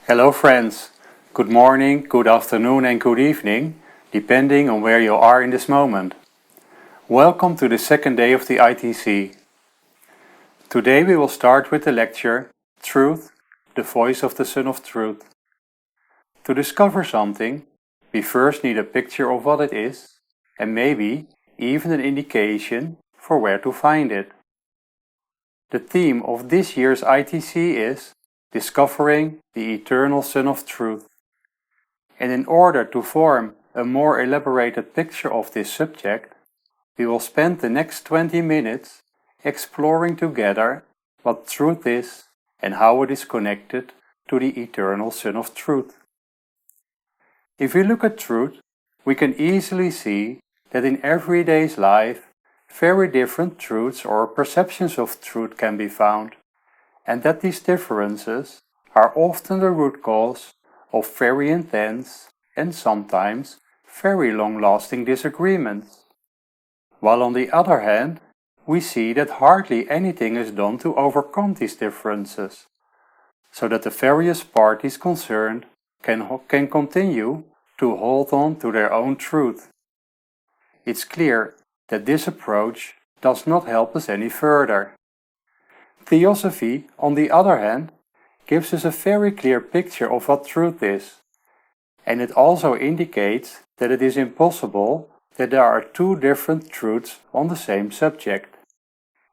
Hello friends, good morning, good afternoon and good evening, depending on where you are in this moment. Welcome to the second day of the ITC. Today we will start with the lecture, Truth, the Voice of the Son of Truth. To discover something, we first need a picture of what it is, and maybe even an indication for where to find it. The theme of this year's ITC is Discovering the Eternal Son of Truth. And in order to form a more elaborated picture of this subject, we will spend the next 20 minutes exploring together what truth is and how it is connected to the Eternal Son of Truth. If we look at truth, we can easily see that in everyday's life, very different truths or perceptions of truth can be found, and that these differences are often the root cause of very intense and sometimes very long-lasting disagreements. While on the other hand, we see that hardly anything is done to overcome these differences, so that the various parties concerned can continue to hold on to their own truth. It's clear that this approach does not help us any further. Theosophy, on the other hand, gives us a very clear picture of what truth is, and it also indicates that it is impossible that there are two different truths on the same subject.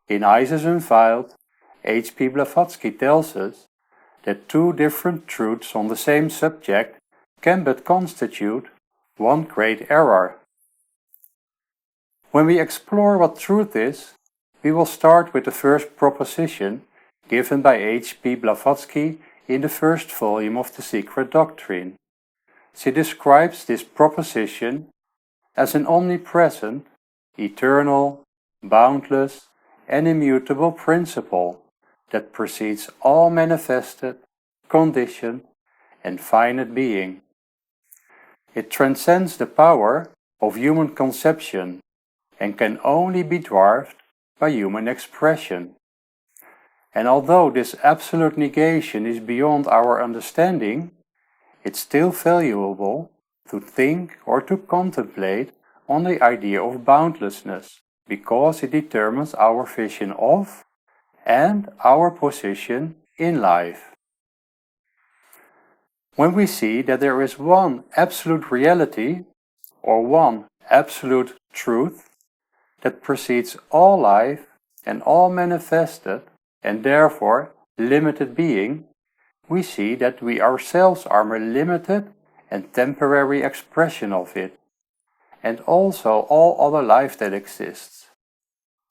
In Isis Unveiled, H.P. Blavatsky tells us that two different truths on the same subject can but constitute one great error. When we explore what truth is, we will start with the first proposition given by H.P. Blavatsky in the first volume of the Secret Doctrine. She describes this proposition as an omnipresent, eternal, boundless, and immutable principle that precedes all manifested, conditioned, and finite being. It transcends the power of human conception and can only be dwarfed by human expression. And although this absolute negation is beyond our understanding, it's still valuable to think or to contemplate on the idea of boundlessness, because it determines our vision of and our position in life. When we see that there is one absolute reality, or one absolute truth, that precedes all life and all manifested and therefore limited being, we see that we ourselves are a limited and temporary expression of it, and also all other life that exists,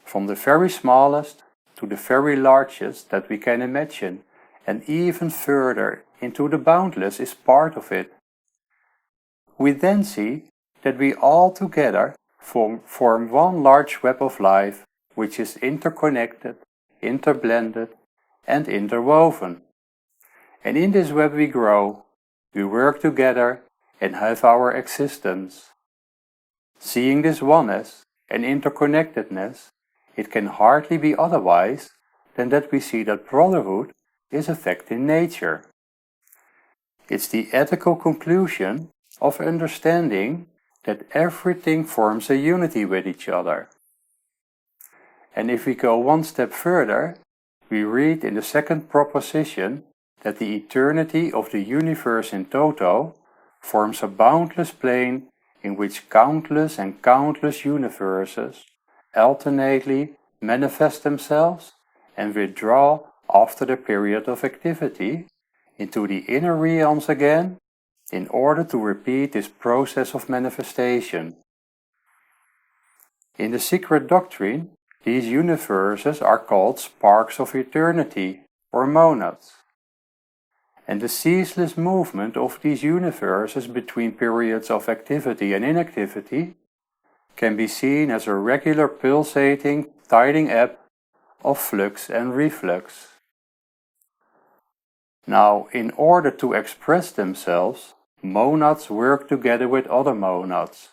from the very smallest to the very largest that we can imagine, and even further into the boundless is part of it. We then see that we all together form one large web of life, which is interconnected, interblended, and interwoven. And in this web we grow, we work together, and have our existence. Seeing this oneness and interconnectedness, it can hardly be otherwise than that we see that brotherhood is a fact in nature. It's the ethical conclusion of understanding that everything forms a unity with each other. And if we go one step further, we read in the second proposition that the eternity of the universe in toto forms a boundless plane in which countless and countless universes alternately manifest themselves and withdraw after the period of activity into the inner realms again, in order to repeat this process of manifestation. In the Secret Doctrine, these universes are called sparks of eternity, or monads. And the ceaseless movement of these universes between periods of activity and inactivity can be seen as a regular pulsating, tiding ebb of flux and reflux. Now, in order to express themselves, monads work together with other monads,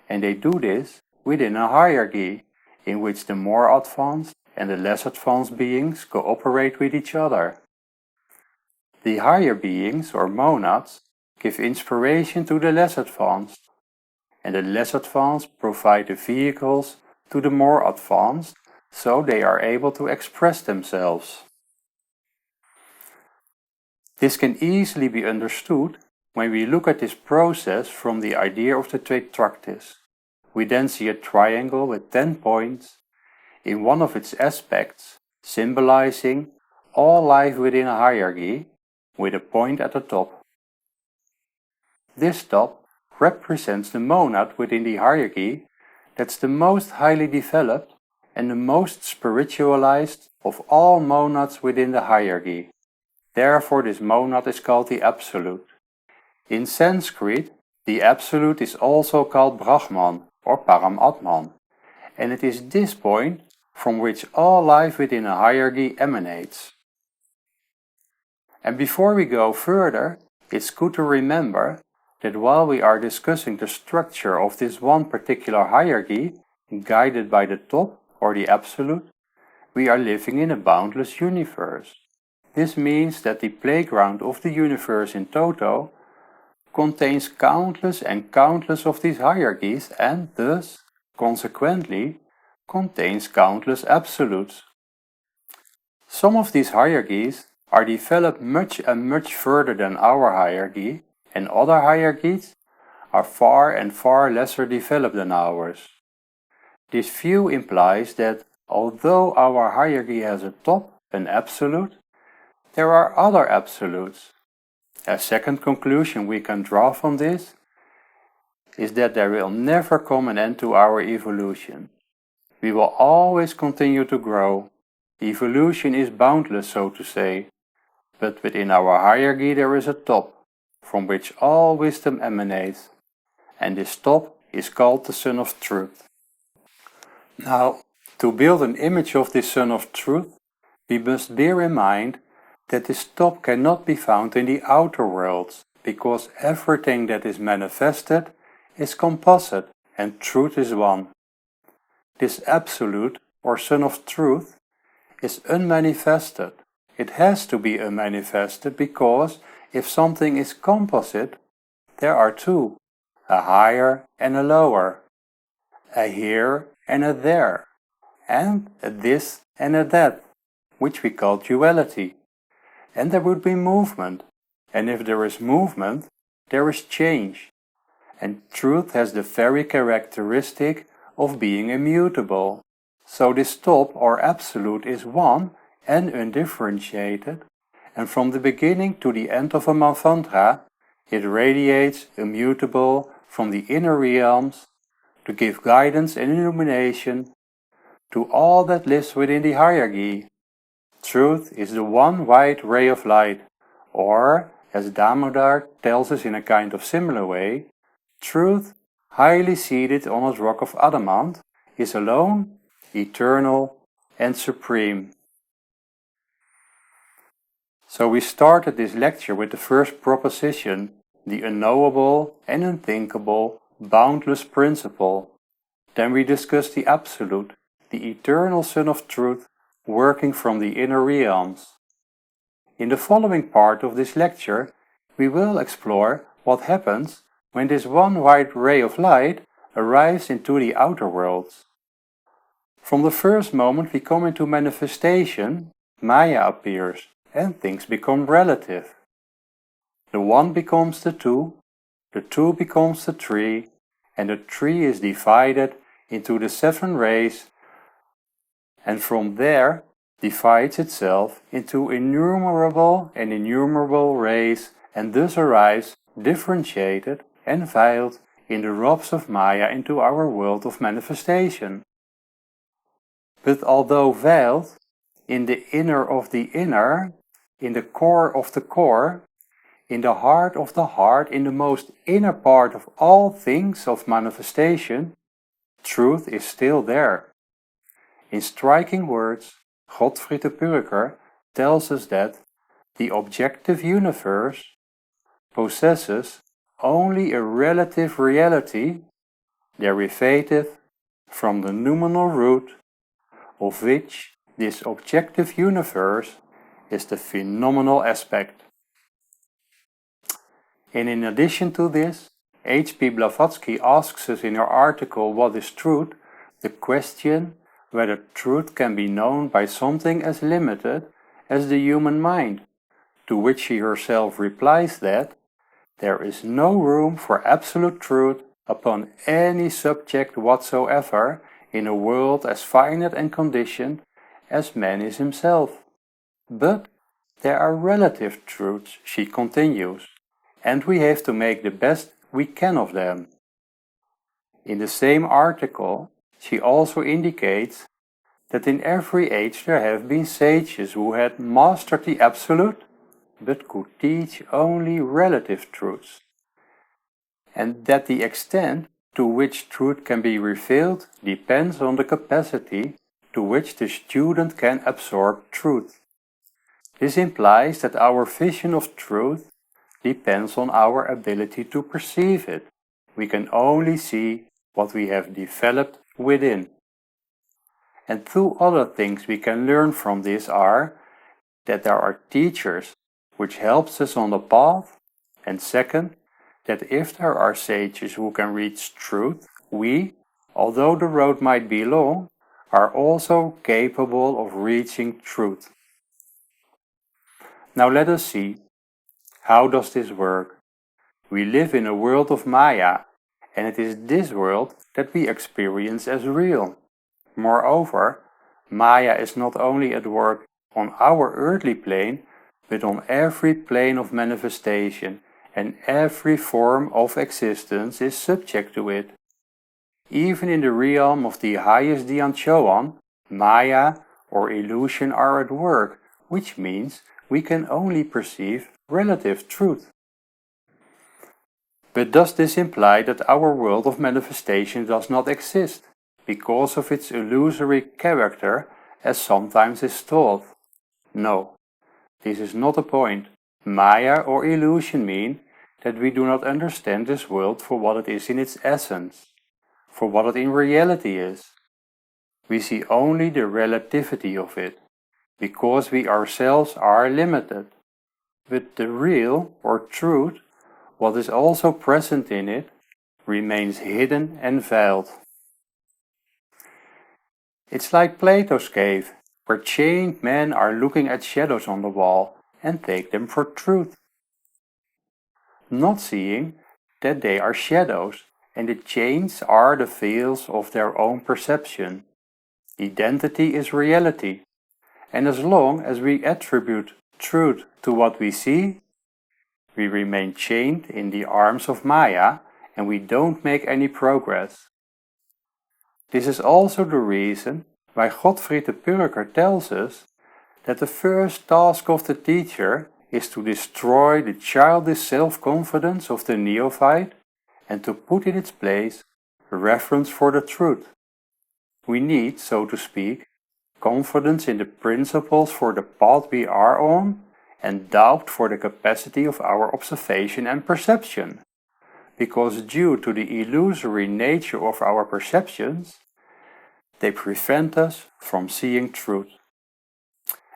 and they do this within a hierarchy in which the more advanced and the less advanced beings cooperate with each other. The higher beings, or monads, give inspiration to the less advanced, and the less advanced provide the vehicles to the more advanced, so they are able to express themselves. This can easily be understood when we look at this process from the idea of the tetractys. We then see a triangle with 10 points in one of its aspects, symbolizing all life within a hierarchy, with a point at the top. This top represents the monad within the hierarchy that's the most highly developed and the most spiritualized of all monads within the hierarchy. Therefore, this monad is called the Absolute. In Sanskrit, the Absolute is also called Brahman or Paramatman, and it is this point from which all life within a hierarchy emanates. And before we go further, it's good to remember that while we are discussing the structure of this one particular hierarchy, guided by the top or the Absolute, we are living in a boundless universe. This means that the playground of the universe in toto contains countless and countless of these hierarchies and thus, consequently, contains countless absolutes. Some of these hierarchies are developed much and much further than our hierarchy, and other hierarchies are far and far lesser developed than ours. This view implies that although our hierarchy has a top, an absolute, there are other absolutes. A second conclusion we can draw from this is that there will never come an end to our evolution. We will always continue to grow. Evolution is boundless, so to say, but within our hierarchy there is a top, from which all wisdom emanates, and this top is called the Sun of Truth. Now, to build an image of this Sun of Truth, we must bear in mind that this top cannot be found in the outer worlds, because everything that is manifested is composite and truth is one. This Absolute, or Sun of Truth, is unmanifested. It has to be unmanifested because if something is composite, there are two, a higher and a lower, a here and a there, and a this and a that, which we call duality. And there would be movement, and if there is movement, there is change. And truth has the very characteristic of being immutable. So this top or absolute is one and undifferentiated, and from the beginning to the end of a manvantara, it radiates immutable from the inner realms to give guidance and illumination to all that lives within the hierarchy. Truth is the one white ray of light, or, as Damodar tells us in a kind of similar way, truth, highly seated on a rock of adamant, is alone, eternal, and supreme. So we started this lecture with the first proposition, the unknowable and unthinkable, boundless principle. Then we discussed the Absolute, the eternal Sun of Truth, working from the inner realms. In the following part of this lecture, we will explore what happens when this one white ray of light arrives into the outer worlds. From the first moment we come into manifestation, Maya appears, and things become relative. The one becomes the two becomes the three, and the tree is divided into the 7 rays, and from there divides itself into innumerable and innumerable rays, and thus arrives differentiated and veiled in the robes of Maya into our world of manifestation. But although veiled, in the inner of the inner, in the core of the core, in the heart of the heart, in the most inner part of all things of manifestation, truth is still there. In striking words, Godfried de Purker tells us that the objective universe possesses only a relative reality, derivative from the nominal root, of which this objective universe is the phenomenal aspect. And in addition to this, H.P. Blavatsky asks us in her article What is Truth? The question whether truth can be known by something as limited as the human mind, to which she herself replies that there is no room for absolute truth upon any subject whatsoever in a world as finite and conditioned as man is himself. But there are relative truths, she continues, and we have to make the best we can of them. In the same article, she also indicates that in every age there have been sages who had mastered the absolute, but could teach only relative truths, and that the extent to which truth can be revealed depends on the capacity to which the student can absorb truth. This implies that our vision of truth depends on our ability to perceive it. We can only see what we have developed within. And two other things we can learn from this are that there are teachers which helps us on the path, and second, that if there are sages who can reach truth, we, although the road might be long, are also capable of reaching truth. Now let us see, how does this work? We live in a world of Maya, and it is this world that we experience as real. Moreover, Maya is not only at work on our earthly plane, but on every plane of manifestation, and every form of existence is subject to it. Even in the realm of the highest Dianchoan, Maya or illusion are at work, which means we can only perceive relative truth. But does this imply that our world of manifestation does not exist, because of its illusory character, as sometimes is thought? No, this is not the point. Maya or illusion mean that we do not understand this world for what it is in its essence, for what it in reality is. We see only the relativity of it, because we ourselves are limited. But the real, or truth, what is also present in it, remains hidden and veiled. It's like Plato's cave, where chained men are looking at shadows on the wall and take them for truth, not seeing that they are shadows and the chains are the veils of their own perception. Identity is reality, and as long as we attribute truth to what we see, we remain chained in the arms of Maya and we don't make any progress. This is also the reason why Gottfried de Purger tells us that the first task of the teacher is to destroy the childish self-confidence of the neophyte and to put in its place reverence for the truth. We need, so to speak, confidence in the principles for the path we are on and doubt for the capacity of our observation and perception, because due to the illusory nature of our perceptions, they prevent us from seeing truth.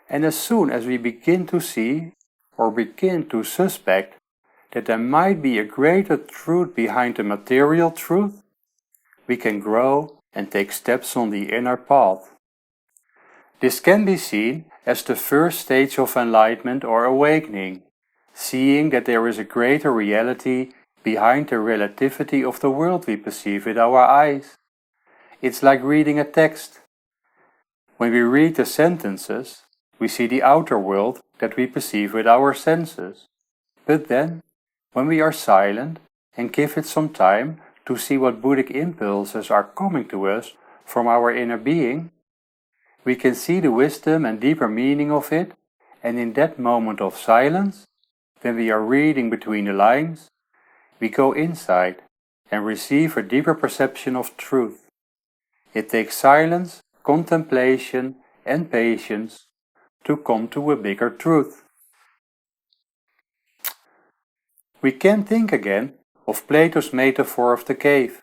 And as soon as we begin to see or begin to suspect that there might be a greater truth behind the material truth, we can grow and take steps on the inner path. This can be seen as the first stage of enlightenment or awakening, seeing that there is a greater reality behind the relativity of the world we perceive with our eyes. It's like reading a text. When we read the sentences, we see the outer world that we perceive with our senses. But then, when we are silent and give it some time to see what Buddhic impulses are coming to us from our inner being, we can see the wisdom and deeper meaning of it, and in that moment of silence, when we are reading between the lines, we go inside and receive a deeper perception of truth. It takes silence, contemplation, and patience to come to a bigger truth. We can think again of Plato's metaphor of the cave.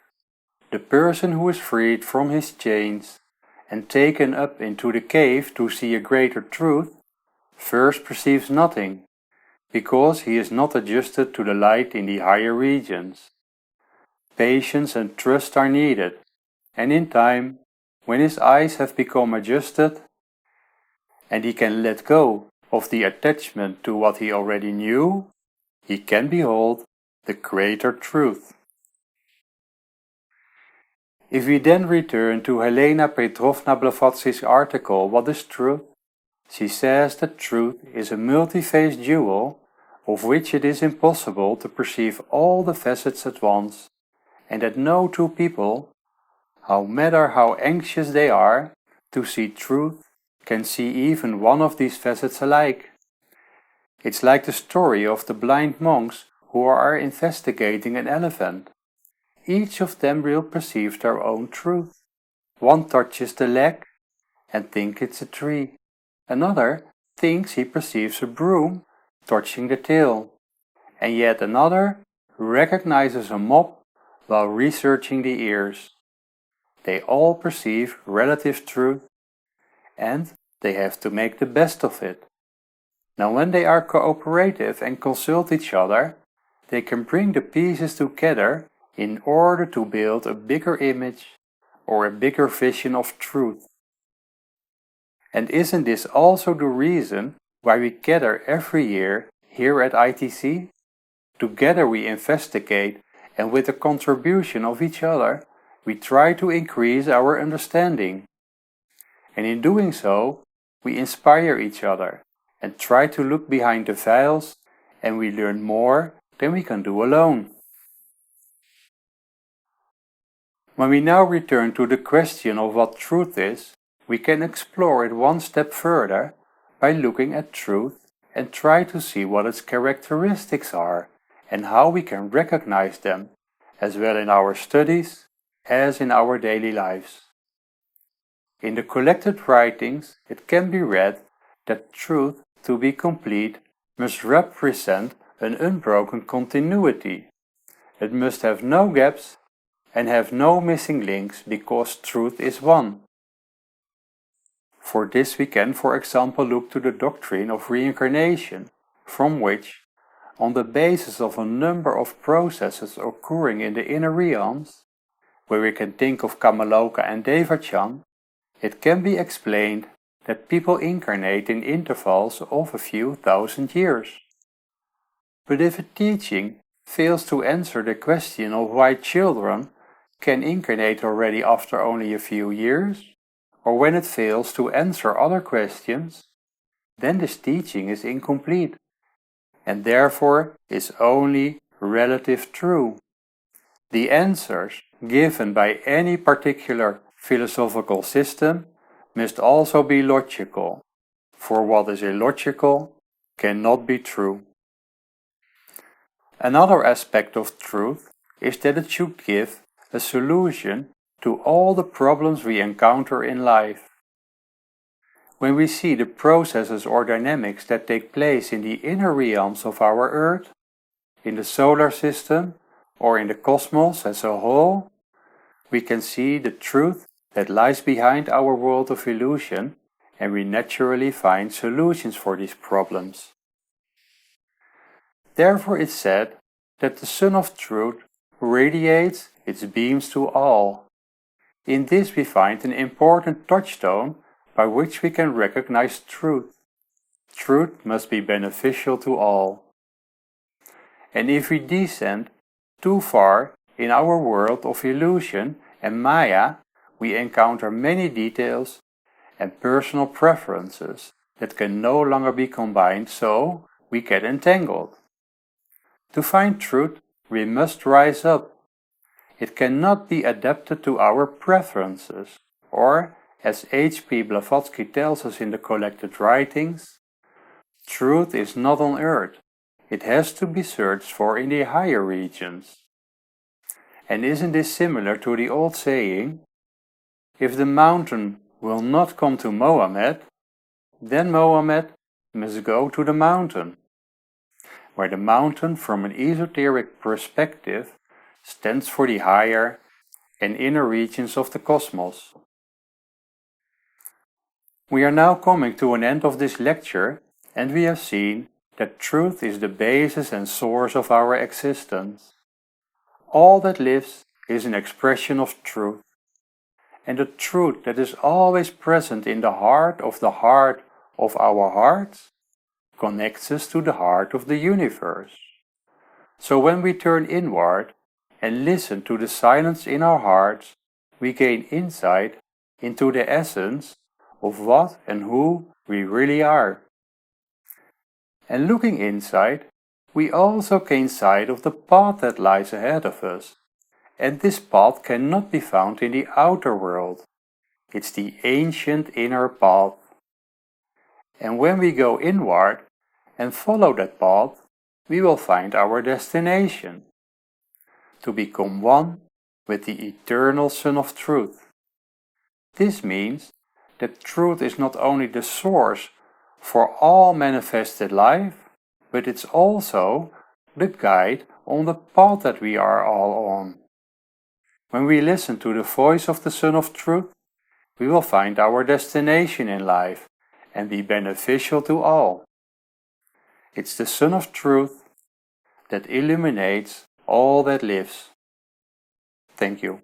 The person who is freed from his chains and taken up into the cave to see a greater truth, first perceives nothing, because he is not adjusted to the light in the higher regions. Patience and trust are needed, and in time, when his eyes have become adjusted, and he can let go of the attachment to what he already knew, he can behold the greater truth. If we then return to Helena Petrovna Blavatsky's article, What is Truth? She says that truth is a multi-faced jewel of which it is impossible to perceive all the facets at once, and that no two people, no matter how anxious they are to see truth, can see even one of these facets alike. It's like the story of the blind monks who are investigating an elephant. Each of them will perceive their own truth. One touches the leg and thinks it's a tree. Another thinks he perceives a broom touching the tail. And yet another recognizes a mop while researching the ears. They all perceive relative truth, and they have to make the best of it. Now when they are cooperative and consult each other, they can bring the pieces together in order to build a bigger image or a bigger vision of truth. And isn't this also the reason why we gather every year here at ITC? Together we investigate, and with the contribution of each other, we try to increase our understanding. And in doing so, we inspire each other and try to look behind the veils, and we learn more than we can do alone. When we now return to the question of what truth is, we can explore it one step further by looking at truth and try to see what its characteristics are and how we can recognize them, as well in our studies as in our daily lives. In the collected writings, it can be read that truth, to be complete, must represent an unbroken continuity. It must have no gaps and have no missing links, because truth is one. For this we can, for example, look to the doctrine of reincarnation, from which, on the basis of a number of processes occurring in the inner realms, where we can think of Kamaloka and Devachan, it can be explained that people incarnate in intervals of a few thousand years. But if a teaching fails to answer the question of why children can incarnate already after only a few years, or when it fails to answer other questions, then this teaching is incomplete, and therefore is only relative true. The answers given by any particular philosophical system must also be logical, for what is illogical cannot be true. Another aspect of truth is that it should give a solution to all the problems we encounter in life. When we see the processes or dynamics that take place in the inner realms of our Earth, in the solar system, or in the cosmos as a whole, we can see the truth that lies behind our world of illusion, and we naturally find solutions for these problems. Therefore it's said that the Sun of Truth radiates its beams to all. In this we find an important touchstone by which we can recognize truth. Truth must be beneficial to all. And if we descend too far in our world of illusion and Maya, we encounter many details and personal preferences that can no longer be combined, so we get entangled. To find truth, we must rise up. It cannot be adapted to our preferences, or, as H.P. Blavatsky tells us in the collected writings, truth is not on earth. It has to be searched for in the higher regions. And isn't this similar to the old saying, if the mountain will not come to Mohammed, then Mohammed must go to the mountain, where the mountain from an esoteric perspective stands for the higher and inner regions of the cosmos. We are now coming to an end of this lecture, and we have seen that truth is the basis and source of our existence. All that lives is an expression of truth, and the truth that is always present in the heart of our hearts connects us to the heart of the universe. So when we turn inward and listen to the silence in our hearts, we gain insight into the essence of what and who we really are. And looking inside, we also gain sight of the path that lies ahead of us. And this path cannot be found in the outer world. It's the ancient inner path. And when we go inward and follow that path, we will find our destination: to become one with the eternal Son of Truth. This means that truth is not only the source for all manifested life, but it's also the guide on the path that we are all on. When we listen to the voice of the Son of Truth, we will find our destination in life and be beneficial to all. It's the Son of Truth that illuminates all that lives. Thank you.